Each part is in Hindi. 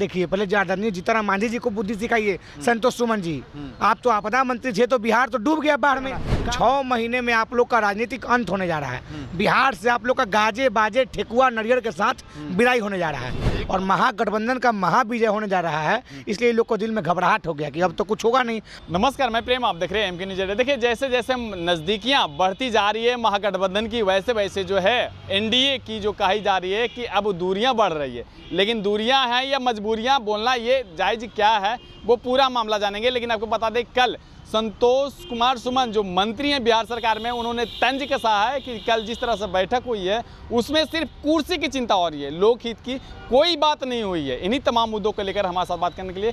देखिए, पहले आदरणीय जीतनराम मांझी जी को बुद्धि सिखाइए। संतोष सुमन जी, आप तो आपदा मंत्री थे तो बिहार तो डूब गया बाढ़ में। 6 महीने में आप लोग का राजनीतिक अंत होने जा रहा है। बिहार से आप लोग का गाजे बाजे ठेकुआ नारियल के साथ विदाई होने जा रहा है और महागठबंधन का महाविजय होने जा रहा है। इसलिए लोग को दिल में घबराहट हो गया कि अब तो कुछ होगा नहीं। नमस्कार, मैं प्रेम, आप देख रहे हैं एमके न्यूज़। देखिए, जैसे जैसे नज़दीकियाँ बढ़ती जा रही है महागठबंधन की, वैसे वैसे जो है एनडीए की जो कही जा रही है कि अब दूरियां बढ़ रही है। लेकिन दूरियां हैं या मजबूरियां, बोलना ये जायज़ क्या है वो पूरा मामला जानेंगे। लेकिन आपको बता दें, कल संतोष कुमार सुमन जो मंत्री हैं बिहार सरकार में, उन्होंने तंज कसा है कि कल जिस तरह से बैठक हुई है उसमें सिर्फ कुर्सी की चिंता हो रही है, लोकहित की कोई बात नहीं हुई है। इन्हीं तमाम मुद्दों को लेकर हमारे साथ बात करने के लिए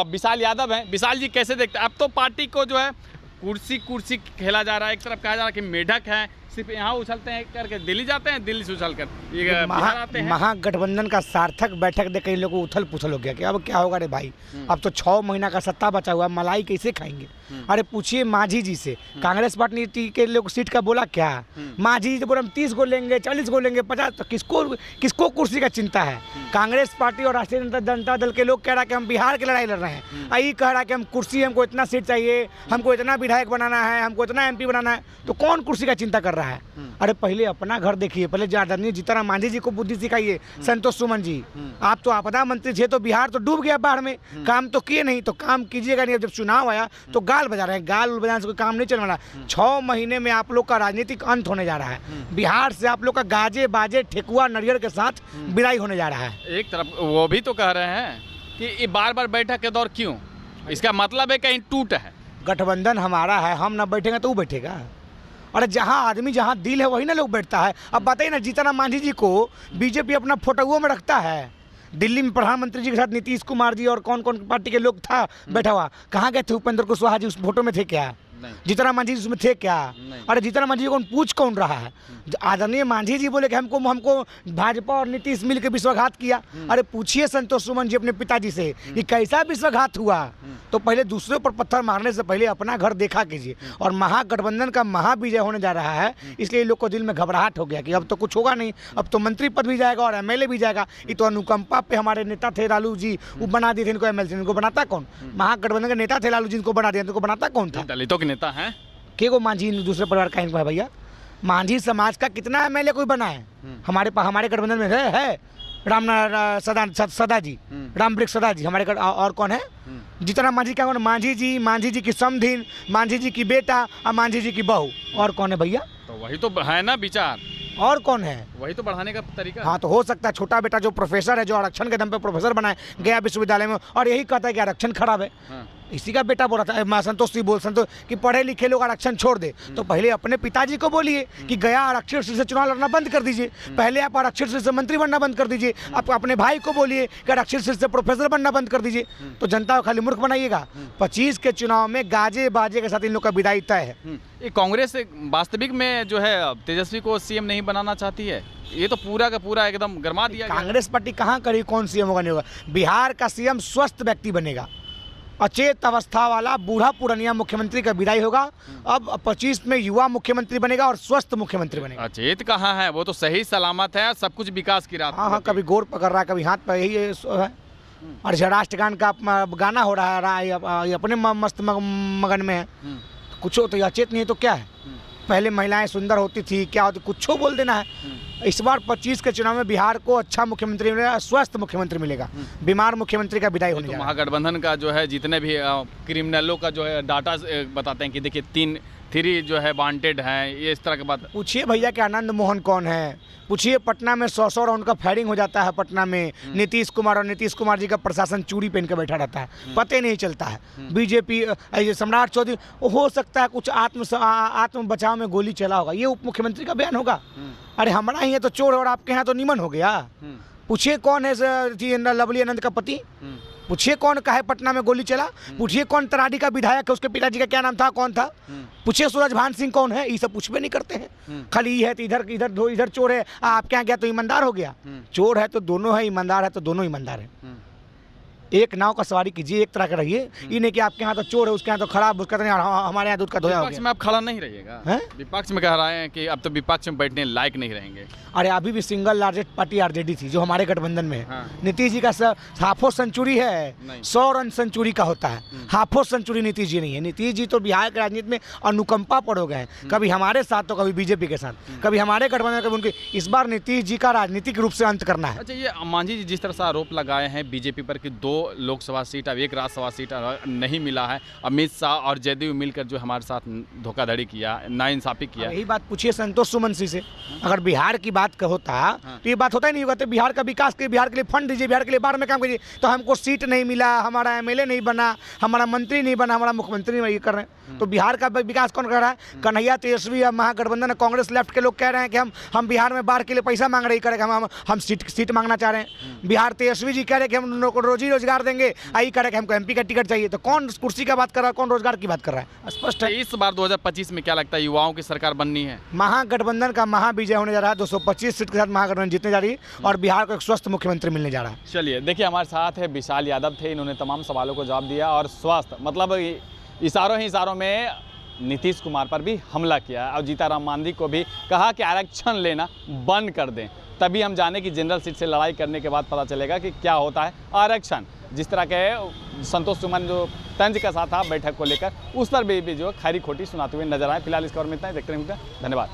विशाल यादव हैं। विशाल जी, कैसे देखते हैं? अब तो पार्टी को जो है कुर्सी खेला जा रहा है। एक तरफ कहा जा रहा है कि मेढक है, सिर्फ यहाँ उछलते हैं करके दिल्ली जाते हैं, दिल्ली से उछल कर ये बिहार आते हैं। महागठबंधन का सार्थक बैठक देख कई लोगों को उथल पुथल हो गया कि अब क्या होगा रे भाई, अब तो 6 महीना का सत्ता बचा हुआ, मलाई कैसे खाएंगे? अरे पूछिए मांझी जी से, कांग्रेस पार्टी के लोग सीट का बोला क्या? मांझी जी तो बोले हम 30 को लेंगे, 40 को लेंगे, 50। तो किसको कुर्सी का चिंता है? कांग्रेस पार्टी और राष्ट्रीय जनता दल के लोग कह रहा है कि हम बिहार की लड़ाई लड़ रहे हैं, यही कह रहा है कि हम कुर्सी, हमको इतना सीट चाहिए, हमको इतना विधायक बनाना है, हमको इतना MP बनाना है। तो कौन कुर्सी का चिंता कर रहा है? अरे पहले अपना घर देखिए, पहले आदरणीय जीतनराम मांझी जी को बुद्धि सिखाइए। संतोष सुमन जी, आप तो आपदा मंत्री थे तो बिहार तो डूब गया बाढ़ में, काम तो किए नहीं, तो काम कीजिएगा नहीं। अब जब चुनाव आया तो गाल बजा रहे हैं, गाल बजाने से कोई काम नहीं चलने वाला। 6 महीने में आप लोग का राजनीतिक अंत होने जा रहा है। बिहार से आप लोग का गाजे बाजे ठेकुआ नारियल के साथ विदाई होने जा रहा है। एक तरफ वो भी तो कह रहे हैं कि ये बार बार बैठक के दौर क्यों? इसका मतलब है कहीं टूट है। गठबंधन हमारा है, हम ना बैठेंगे तो वो बैठेगा। अरे जहाँ आदमी जहाँ दिल है वही ना लोग बैठता है। अब बताइए ना, जीतनराम मांझी जी को बीजेपी अपना फोटोओं में रखता है। दिल्ली में प्रधानमंत्री जी के साथ नीतीश कुमार जी और कौन कौन पार्टी के लोग था बैठा हुआ, कहाँ गए थे? उपेंद्र कुशवाहा जी उस फोटो में थे क्या? जीतनराम मांझी जी उसमें थे क्या? अरे जीतनराम मांझी जी कौन पूछ कौन रहा है? आदरणीय मांझी जी बोले कि हमको भाजपा और नीतीश मिल के विश्वासघात किया। अरे पूछिए संतोष सुमन जी अपने पिताजी से कि कैसा विश्वासघात हुआ। तो पहले दूसरों पर पत्थर मारने से पहले अपना घर देखा कीजिए। और महागठबंधन का महाविजय होने जा रहा है। इसलिए लोग को दिल में घबराहट हो गया कि अब तो कुछ होगा नहीं, अब तो मंत्री पद भी जाएगा और MLA भी जाएगा। ये तो अनुकंपा पे हमारे नेता थे लालू जी, वो बना दिए थे इनको MLC। इनको बनाता कौन? महागठबंधन के नेता थे लालू जी, इनको बना दिया, इनको बनाता कौन था? दलितों के नेता हैं। के को मांझी दूसरे परिवार का इनको है भैया? मांझी समाज का कितना MLA कोई बना है हमारे गठबंधन में? है सदा जी, राम वृक्ष सदा जी हमारे। और कौन है? जीतनराम मांझी क्या? कौन? मांझी जी की समधिन, मांझी जी की बेटा और मांझी जी की बहू। और कौन है भैया? तो वही तो है ना विचार। और कौन है? वही तो बढ़ाने का तरीका। हाँ, तो हो सकता है छोटा बेटा जो प्रोफेसर है, जो आरक्षण के दम पे प्रोफेसर बना है गया विश्वविद्यालय में, और यही कहता है कि आरक्षण खराब है। इसी का बेटा बोल रहा था संतोष कि पढ़े लिखे लोग आरक्षण छोड़ दे। तो पहले अपने पिताजी को बोलिए कि गया आरक्षण से चुनाव लड़ना बंद कर दीजिए। पहले आप आरक्षण से मंत्री बनना बंद कर दीजिए। आप अपने भाई को बोलिए कि आरक्षण से प्रोफेसर बनना बंद कर दीजिए। तो जनता को खाली मूर्ख बनाइएगा। 25 के चुनाव में गाजे बाजे के साथ इन लोग का विदाई तय है। ये कांग्रेस वास्तविक में जो है तेजस्वी को CM नहीं बनाना चाहती है। ये तो पूरा का पूरा एकदम गरमा दिया। कांग्रेस पार्टी कहाँ करी? कौन CM होगा? नहीं होगा। बिहार का CM स्वस्थ व्यक्ति बनेगा, अचेत अवस्था वाला बूढ़ा पुरानिया मुख्यमंत्री का विदाई होगा। अब 25 में युवा मुख्यमंत्री बनेगा और स्वस्थ मुख्यमंत्री बनेगा। अचेत कहाँ है? वो तो सही सलामत है, सब कुछ विकास की राह। हाँ, कभी गोर पकड़ रहा है, कभी हाथ पर, यही है। और राष्ट्रगान का गाना हो रहा है, अपने मस्त मगन में है। कुछ हो तो अचेत नहीं है तो क्या है? पहले महिलाएं सुंदर होती थी, क्या होती, कुछ हो बोल देना है। इस बार 25 के चुनाव में बिहार को अच्छा मुख्यमंत्री मिलेगा, स्वस्थ मुख्यमंत्री मिलेगा। बीमार मुख्यमंत्री का विदाई होने जा रहा है। महागठबंधन का जो है जितने भी क्रिमिनलों का जो है डाटा बताते हैं कि देखिए 3 जो है वांटेड हैं, ये इस तरह की बात। पूछिए भैया कि आनंद मोहन कौन है? पूछिए पटना में 100 राउंड का फायरिंग हो जाता है पटना में। नीतीश कुमार जी का प्रशासन चूड़ी पहन के बैठा रहता है, पता नहीं चलता है। बीजेपी सम्राट चौधरी, हो सकता है कुछ आत्म बचाव में गोली चला होगा, ये उप मुख्यमंत्री का बयान होगा। अरे हमारा ही है तो चोर और आपके यहाँ तो निमन हो गया। पूछिए कौन है लवली आनंद का पति? पूछिए कौन का है पटना में गोली चला? पूछिए कौन तराडी का विधायक है, उसके पिताजी का क्या नाम था, कौन था? पूछिए सूरज भान सिंह कौन है? ये सब पूछबे नहीं करते हैं। खाली ये है तो इधर चोर है, आप क्या गया तो ईमानदार हो गया। चोर है तो दोनों है, ईमानदार है तो दोनों ईमानदार है। एक नाव का सवारी कीजिए, एक तरह का रहिए। ये नहीं कि आपके यहाँ तो चोर है, उसके यहाँ तो खराब, उसका तो नहीं, हमारे यहाँ दूध का धोया हो विपक्ष गया। में आप खड़ा नहीं रहिएगा? हैं? विपक्ष में कह रहे हैं कि अब तो विपक्ष में बैठने लायक नहीं रहेंगे। अरे अभी भी सिंगल लार्जेस्ट पार्टी आरजेडी थी जो हमारे गठबंधन में है। हाँ। नीतीश जी का हाफो सेंचुरी है, नहीं। 100 रन सेंचुरी का होता है, हाफो सेंचुरी नीतीश जी नहीं है। नीतीश जी तो बिहार की राजनीति में अनुकंपा पड़ हो गए हैं, कभी हमारे साथ तो कभी बीजेपी के साथ, कभी हमारे गठबंधन, कभी उनके। इस बार नीतीश जी का राजनीतिक रूप से अंत करना है। अच्छा, ये मांझी जी जिस तरह से आरोप लगाए हैं बीजेपी पर कि 2 लोकसभा सीट, अब 1 राज्यसभा सीट नहीं मिला है, अमित शाह और जदयू मिलकर जो हमारे साथ धोखाधड़ी किया, नाइंसाफी किया। यही बात पूछिए संतोष सुमन सिंह से। अगर बिहार की बात का होता तो ये बात होता ही नहीं होगा। तो बिहार का विकास के, बिहार के लिए फंड दीजिए, बिहार के लिए बाहर में काम कीजिए। तो हमको सीट नहीं मिला, हमारा एमएलए नहीं बना, हमारा मंत्री नहीं बना, हमारा मुख्यमंत्री नहीं कर रहे हैं। तो बिहार का विकास कौन कर रहा है? कन्हैया तेजस्वी या महागठबंधन कांग्रेस लेफ्ट के लोग कह रहे हैं कि हम बिहार में बाढ़ के लिए पैसा मांग रहे करें, हम सीट मांगना चाह रहे हैं। बिहार तेजस्वी जी कह रहे हैं कि हम लोगों को रोजी रोजगार देंगे, आई कह रहे हैं कि हमको एमपी का टिकट चाहिए। तो कौन कुर्सी का बात कर रहा है, कौन रोजगार की बात कर रहा है? स्पष्ट है। इस बार 2025 में क्या लगता है युवाओं की सरकार बननी है? महागठबंधन का महाविजय होने जा रहा है। 225 सीट के साथ महागठबंधन जीतने जा रही है और बिहार को एक स्वस्थ मुख्यमंत्री मिलने जा रहा है। चलिए, देखिए हमारे साथ है विशाल यादव थे, इन्होंने तमाम सवालों को जवाब दिया और स्वस्थ मतलब इशारों ही इशारों में नीतीश कुमार पर भी हमला किया और जीताराम मांझी को भी कहा कि आरक्षण लेना बंद कर दें। तभी हम जाने कि जनरल सीट से लड़ाई करने के बाद पता चलेगा कि क्या होता है आरक्षण। जिस तरह के संतोष सुमन जो तंज का साथ था बैठक को लेकर, उस पर भी जो खरी खोटी सुनाते हुए नजर आए। फिलहाल इस खबर में इतना ही, देखते रहें। धन्यवाद।